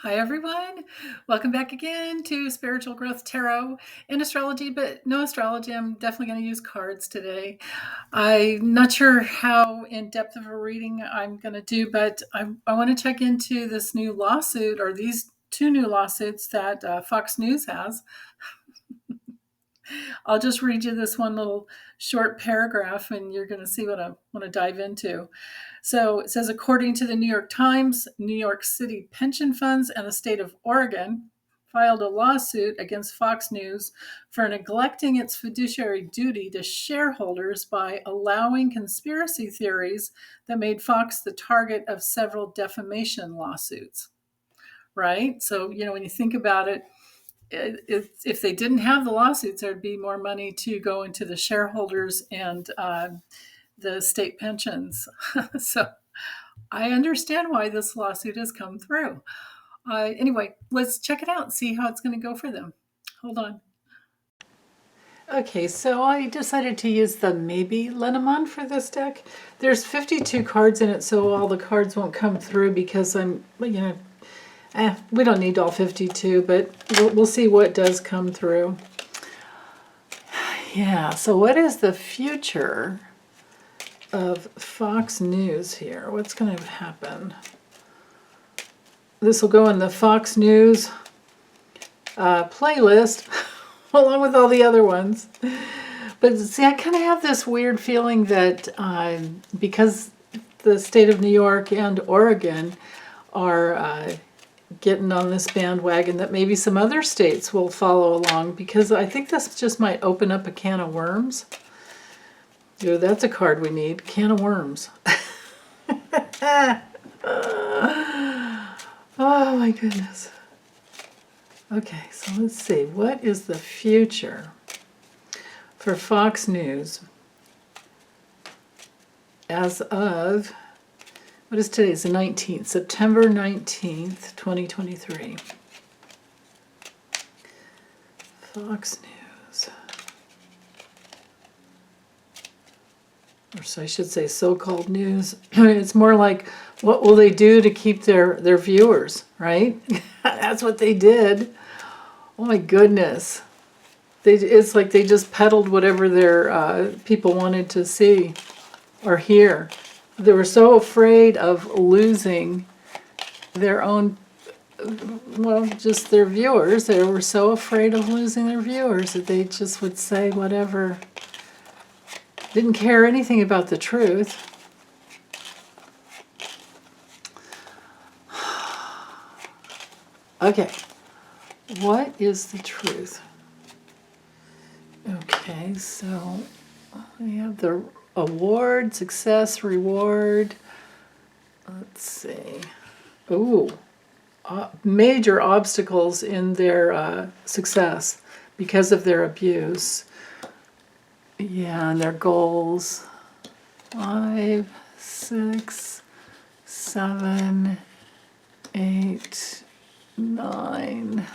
Hi, everyone. Welcome back again to Spiritual Growth Tarot and Astrology, but no astrology. I'm definitely going to use cards today. I'm not sure how in depth of a reading I'm going to do, but I want to check into this new lawsuit or these two new lawsuits that Fox News has. I'll just read you this one little short paragraph and you're going to see what I want to dive into. So it says, according to the New York Times, New York City pension funds and the state of Oregon filed a lawsuit against Fox News for neglecting its fiduciary duty to shareholders by allowing conspiracy theories that made Fox the target of several defamation lawsuits. Right? So, when you think about it, if they didn't have the lawsuits, there'd be more money to go into the shareholders and the state pensions. So I understand why this lawsuit has come through. Anyway, let's check it out and see how it's going to go for them. Hold on. Okay, so I decided to use the Maybe Lenormand for this deck. There's 52 cards in it, so all the cards won't come through because we don't need all 52, but we'll see what does come through. Yeah, so what is the future of Fox News here? What's going to happen? This will go in the Fox News playlist along with all the other ones. But see, I kind of have this weird feeling that because the state of New York and Oregon are getting on this bandwagon, that maybe some other states will follow along, because I think this just might open up a can of worms. That's a card we need, can of worms. Oh my goodness. Okay, so let's see. What is the future for Fox News as of, what is today? It's the 19th, September 19th, 2023. Fox News. Or so I should say so-called news. It's more like, what will they do to keep their viewers, right? That's what they did. Oh my goodness. It's like they just peddled whatever their people wanted to see or hear. They were so afraid of losing their own, just their viewers. They were so afraid of losing their viewers that they just would say whatever. Didn't care anything about the truth. Okay, what is the truth? Okay, so we have the award, success, reward. Let's see. Ooh, major obstacles in their success because of their abuse. Yeah, and their goals. 5, 6, 7, 8, 9.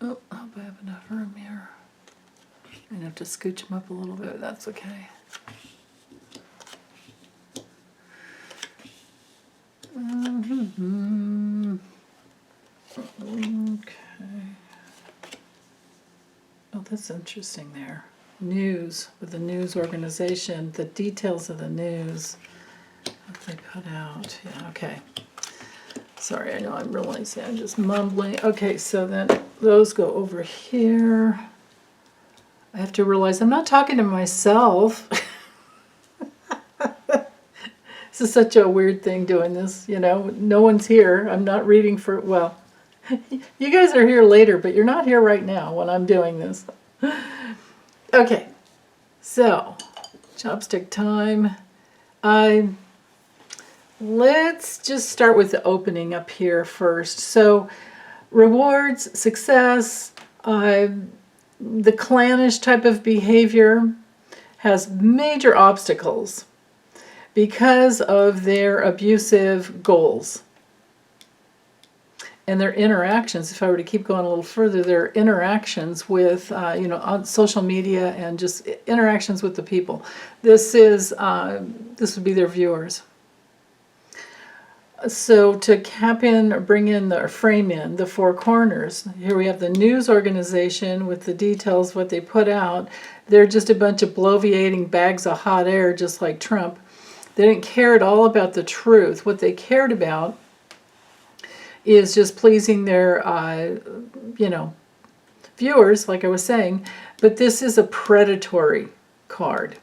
Oh, I hope I have enough room here. I'm gonna have to scooch them up a little bit. That's okay. Okay. Oh, that's interesting there. News, with the news organization, the details of the news, what they put out. Yeah, okay. Sorry, I know I'm realizing I'm just mumbling. Okay, so then those go over here. I have to realize I'm not talking to myself. This is such a weird thing doing this, No one's here. I'm not reading for, well, you guys are here later, but you're not here right now when I'm doing this. Okay, so chopstick time. Let's just start with the opening up here first. So rewards, success, the clannish type of behavior has major obstacles. because of their abusive goals and their interactions. If I were to keep going a little further, their interactions with, you know, on social media and just interactions with the people. This would be their viewers. So to cap in, or bring in, or frame in the four corners, here we have the news organization with the details, what they put out. They're just a bunch of bloviating bags of hot air, just like Trump. They didn't care at all about the truth. What they cared about is just pleasing their, you know, viewers, like I was saying. But this is a predatory card.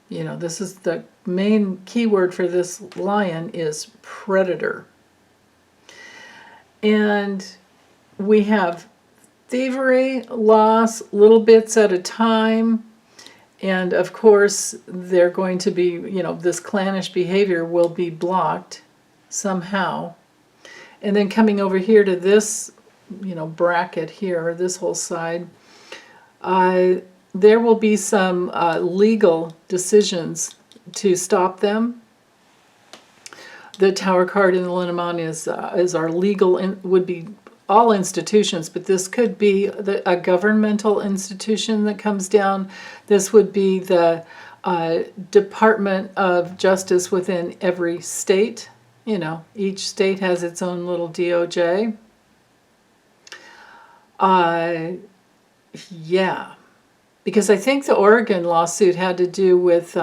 You know, this is the main keyword for this lion is predator. And we have thievery, loss, little bits at a time. And of course, they're going to be, you know, this clannish behavior will be blocked somehow. And then coming over here to this, you know, bracket here, or this whole side, there will be some legal decisions to stop them. The Tower card in the Lenormand is our legal, would be all institutions, but this could be a governmental institution that comes down. This would be the Department of Justice within every state. You know, each state has its own little DOJ. Yeah. Because I think the Oregon lawsuit had to do with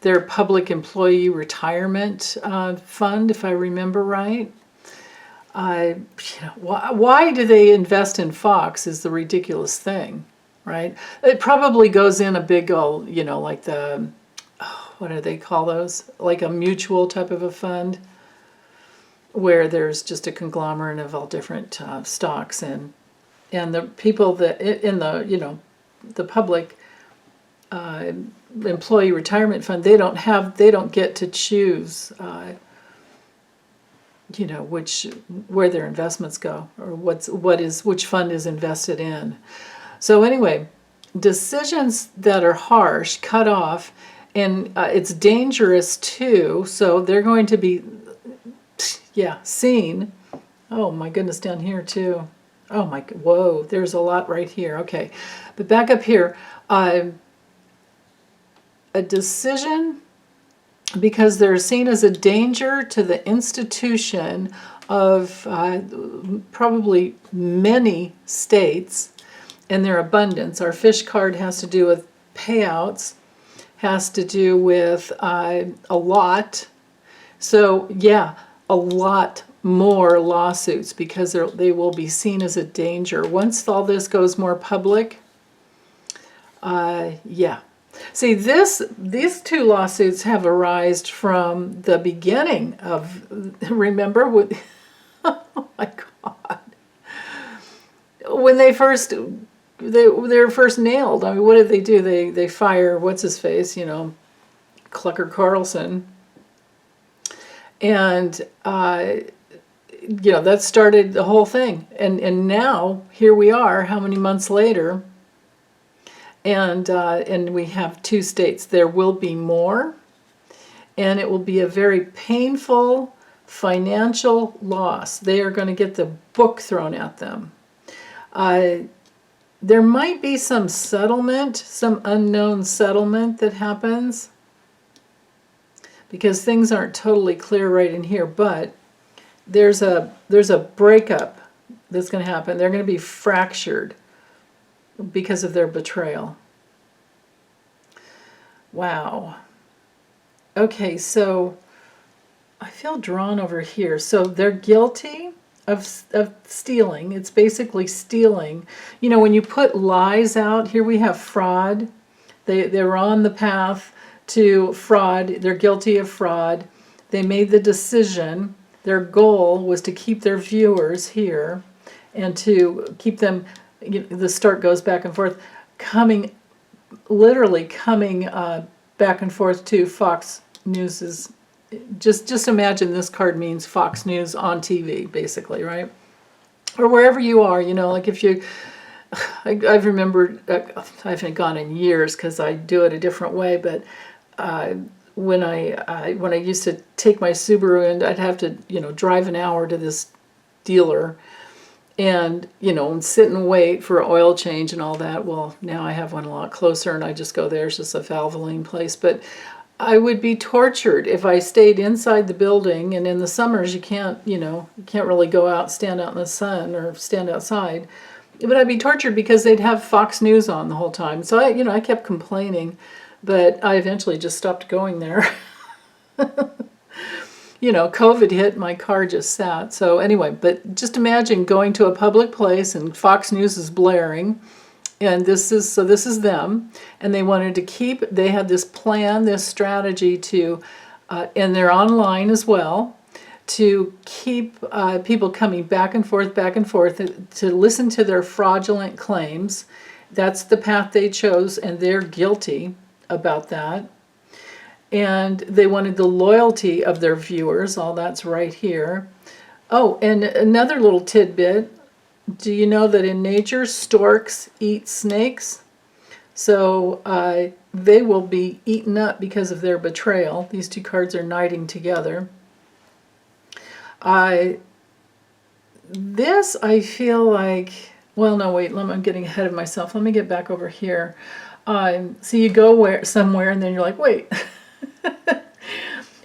their public employee retirement fund, if I remember right. You know, why do they invest in Fox is the ridiculous thing, right? It probably goes in a big old, you know, like the, what do they call those? Like a mutual type of a fund where there's just a conglomerate of all different stocks, and the people that in the, you know, the public employee retirement fund, they don't get to choose, you know, where their investments go, or which fund is invested in. So anyway, decisions that are harsh, cut off, and it's dangerous too. So they're going to be, yeah, seen. Oh my goodness, down here too. Oh my, whoa, there's a lot right here. Okay, but back up here, a decision, because they're seen as a danger to the institution of probably many states and their abundance. Our fish card has to do with payouts, has to do with a lot. So yeah, a lot more lawsuits, because they will be seen as a danger. Once all this goes more public, yeah. See, these two lawsuits have arisen from the beginning of, remember, oh my God, when they were first nailed. I mean, what did they do? They fire, what's his face, you know, Clucker Carlson. And, you know, that started the whole thing. And now, here we are, how many months later, and we have two states. There will be more, and it will be a very painful financial loss. They are going to get the book thrown at them. There might be some settlement, some unknown settlement that happens, because things aren't totally clear right in here, but there's a breakup that's going to happen. They're going to be fractured because of their betrayal. Wow. Okay, so I feel drawn over here. So they're guilty of stealing. It's basically stealing. You know, when you put lies out, here we have fraud. They're on the path to fraud. They're guilty of fraud. They made the decision. Their goal was to keep their viewers here and to keep them, you know, the start goes back and forth, literally coming back and forth to Fox News's. Just imagine this card means Fox News on TV, basically, right? Or wherever you are, you know, like if you, I've remembered, I haven't gone in years because I do it a different way, but when I used to take my Subaru, and I'd have to drive an hour to this dealer, and and sit and wait for an oil change and all that. Well, now I have one a lot closer, and I just go there. It's just a Valvoline place. But I would be tortured if I stayed inside the building. And in the summers, you can't really go out, stand out in the sun, or stand outside. But I'd be tortured because they'd have Fox News on the whole time. So I kept complaining, but I eventually just stopped going there. COVID hit, my car just sat. So anyway, but just imagine going to a public place and Fox News is blaring, and this is them, and they had this plan, this strategy to, and they're online as well, to keep people coming back and forth, to listen to their fraudulent claims. That's the path they chose, and they're guilty about that. And they wanted the loyalty of their viewers. All that's right here. Oh, and another little tidbit. Do you know that in nature, storks eat snakes? So they will be eaten up because of their betrayal. These two cards are knighting together. This, I feel like, well, no, wait, I'm getting ahead of myself. Let me get back over here. So you go somewhere, and then you're like, wait.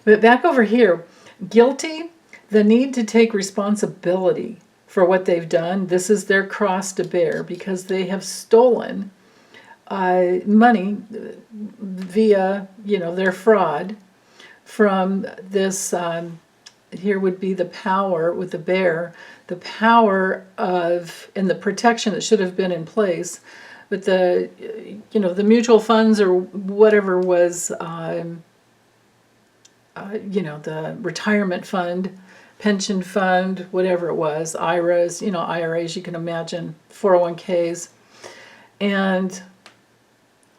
But back over here, guilty, the need to take responsibility for what they've done. This is their cross to bear because they have stolen money via, their fraud from this. Here would be the power with the bear, the power of, and the protection that should have been in place. But the mutual funds or whatever was, the retirement fund, pension fund, whatever it was, IRAs, IRAs, you can imagine, 401ks. And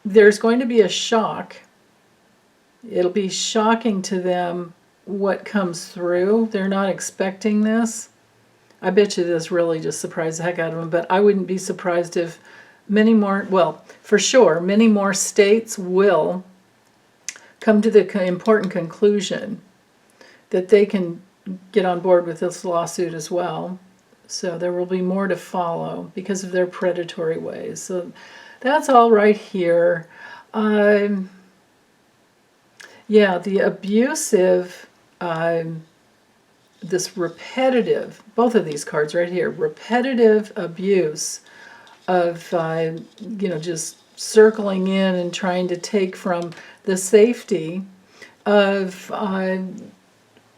there's going to be a shock. It'll be shocking to them what comes through. They're not expecting this. I bet you this really just surprised the heck out of them, but I wouldn't be surprised if many more states will come to the important conclusion that they can get on board with this lawsuit as well. So there will be more to follow because of their predatory ways. So that's all right here. The abusive, this repetitive, both of these cards right here, repetitive abuse of, just circling in and trying to take from the safety of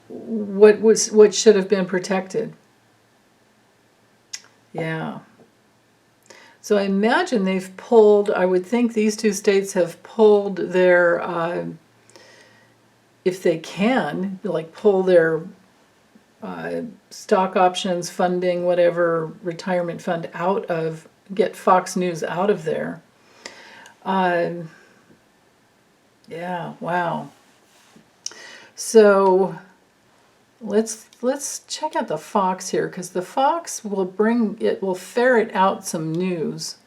what should have been protected. Yeah. So I imagine they've pulled, I would think these two states have pulled their, if they can, pull their stock options, funding, whatever, retirement fund out of, get Fox News out of there. Yeah, wow. So let's check out the Fox here, because the Fox will ferret out some news.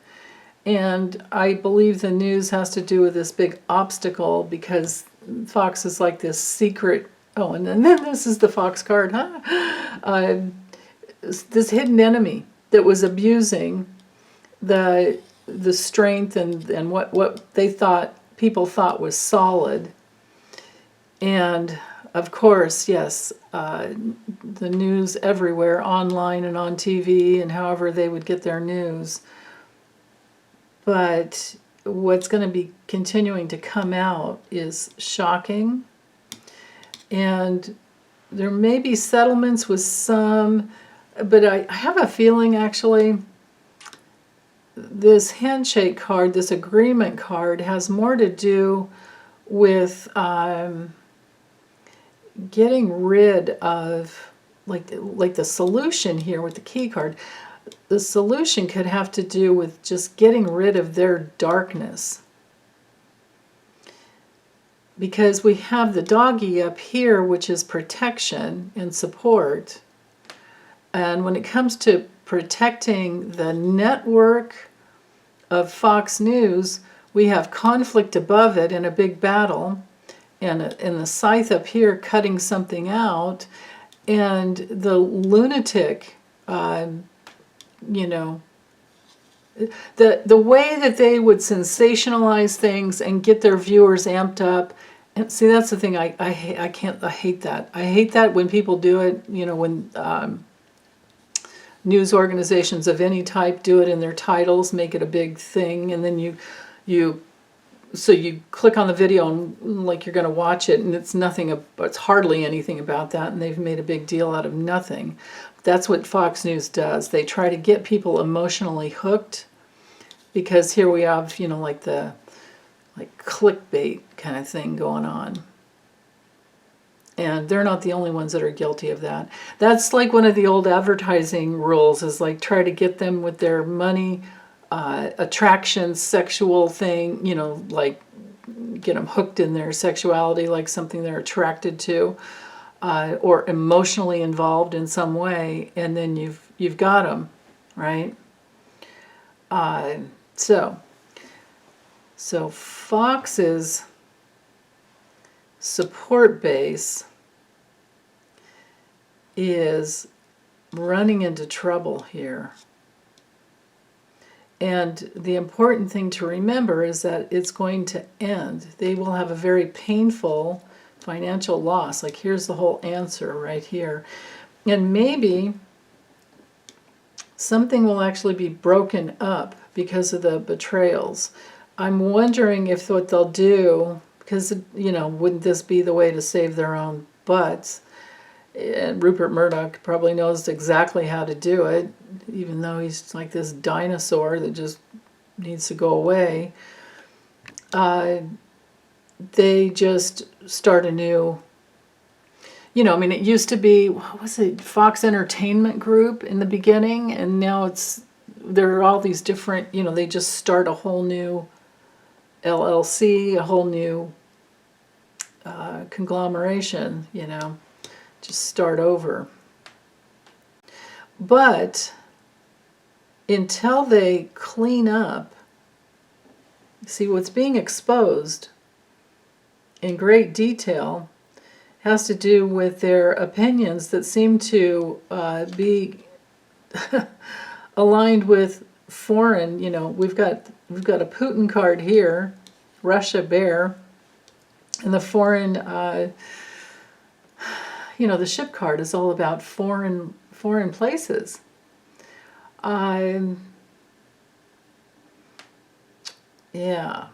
And I believe the news has to do with this big obstacle, because Fox is like this secret. Oh, and then this is the Fox card, huh? This hidden enemy that was abusing the strength and what they thought, people thought was solid. And of course, yes, the news everywhere, online and on TV, and however they would get their news. But what's going to be continuing to come out is shocking. And there may be settlements with some, but I have a feeling actually this handshake card, this agreement card, has more to do with getting rid of, like the solution here with the key card. The solution could have to do with just getting rid of their darkness. Because we have the doggy up here, which is protection and support. And when it comes to protecting the network of Fox News, we have conflict above it in a big battle. and the scythe up here cutting something out, and the lunatic, you know, the way that they would sensationalize things and get their viewers amped up. And see, that's the thing, I hate that. I hate that when people do it, you know, when news organizations of any type do it in their titles, make it a big thing, and then you click on the video and like you're going to watch it, and it's hardly anything about that, and they've made a big deal out of nothing. That's what Fox News does. They try to get people emotionally hooked, because here we have, you know, like clickbait kind of thing going on. And they're not the only ones that are guilty of that. That's like one of the old advertising rules, is like try to get them with their money, attraction, sexual thing, you know, like get them hooked in their sexuality, like something they're attracted to, or emotionally involved in some way, and then you've got them, right? So Fox's support base is running into trouble here. And the important thing to remember is that it's going to end. They will have a very painful financial loss. Like, here's the whole answer right here. And maybe something will actually be broken up because of the betrayals. I'm wondering if what they'll do, because, you know, wouldn't this be the way to save their own butts? And Rupert Murdoch probably knows exactly how to do it, even though he's like this dinosaur that just needs to go away. They just start a new, you know, I mean, it used to be, what was it, Fox Entertainment Group in the beginning, and now there are all these different, you know, they just start a whole new LLC, a whole new conglomeration, you know, just start over. But until they clean up, see, what's being exposed in great detail has to do with their opinions that seem to be aligned with foreign, you know, we've got a Putin card here, Russia bear, and the foreign, you know, the ship card is all about foreign places. Yeah.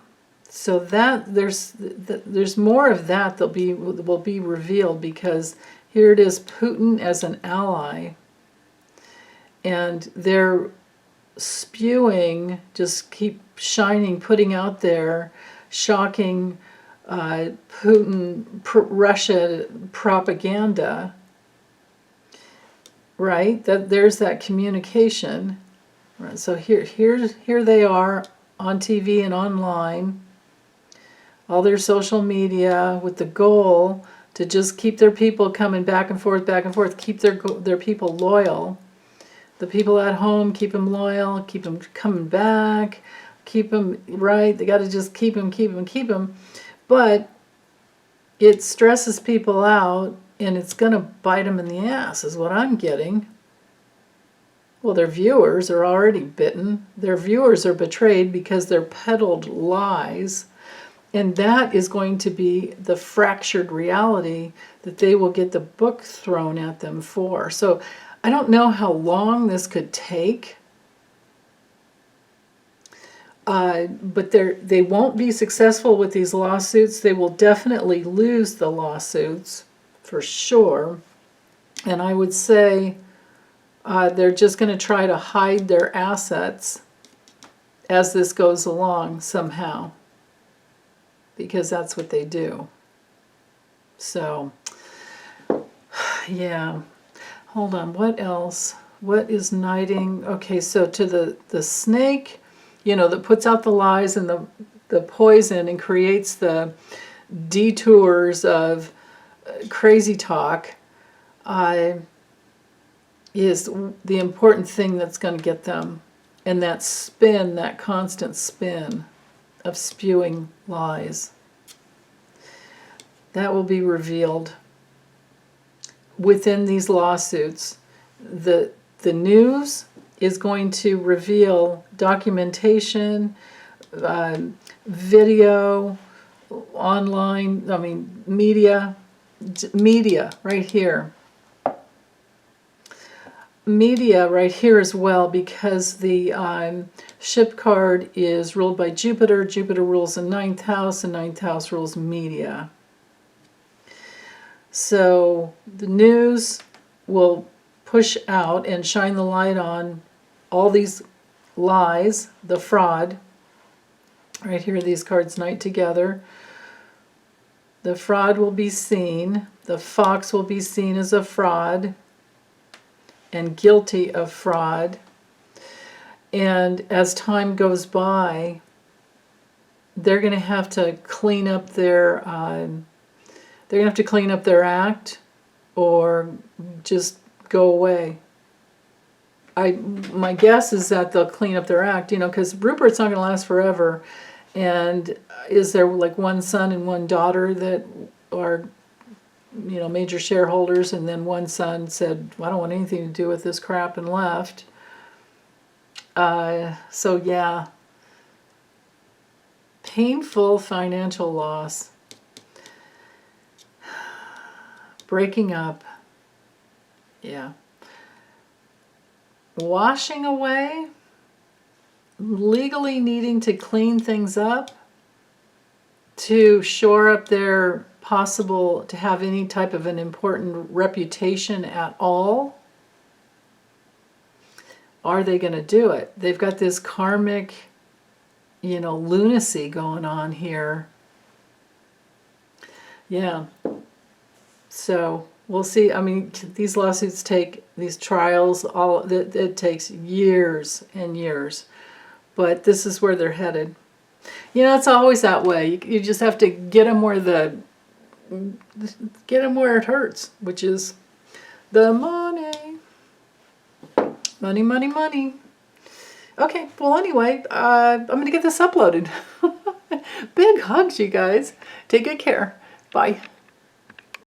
So that there's more of that will be revealed, because here it is, Putin as an ally, and they're spewing, just keep shining, putting out there shocking Putin, Russia propaganda, right? There's that communication. Right. So here they are on TV and online, all their social media, with the goal to just keep their people coming back and forth, keep their people loyal. The people at home, keep them loyal, keep them coming back, keep them, right? They got to just keep them. But it stresses people out, and it's going to bite them in the ass, is what I'm getting. Well, their viewers are already bitten. Their viewers are betrayed because they're peddled lies. And that is going to be the fractured reality that they will get the book thrown at them for. So I don't know how long this could take. But they won't be successful with these lawsuits. They will definitely lose the lawsuits, for sure. And I would say they're just going to try to hide their assets as this goes along somehow, because that's what they do. So, yeah. Hold on, what else? What is knighting? Okay, so to the snake, you know, that puts out the lies and the poison and creates the detours of crazy talk, is the important thing that's going to get them. And that spin, that constant spin of spewing lies. That will be revealed within these lawsuits. The news is going to reveal documentation, video, online, media right here. Media right here as well, because the ship card is ruled by Jupiter. Jupiter rules the 9th house, and 9th house rules media. So the news will push out and shine the light on all these lies, the fraud. Right here, these cards knight together. The fraud will be seen. The fox will be seen as a fraud and guilty of fraud. And as time goes by, they're going to have to clean up their act, or just go away. My guess is that they'll clean up their act, because Rupert's not going to last forever. And is there like one son and one daughter that are major shareholders, and then one son said, well, I don't want anything to do with this crap, and left. So yeah, painful financial loss, breaking up, yeah, washing away, legally needing to clean things up to shore up their possible to have any type of an important reputation at all. Are they going to do it? They've got this karmic, lunacy going on here. Yeah. So we'll see. These lawsuits these trials, it takes years and years. But this is where they're headed. It's always that way. You just have to get them where it hurts, which is the money. Money, money, money. Okay, well anyway, I'm going to get this uploaded. Big hugs, you guys. Take good care. Bye.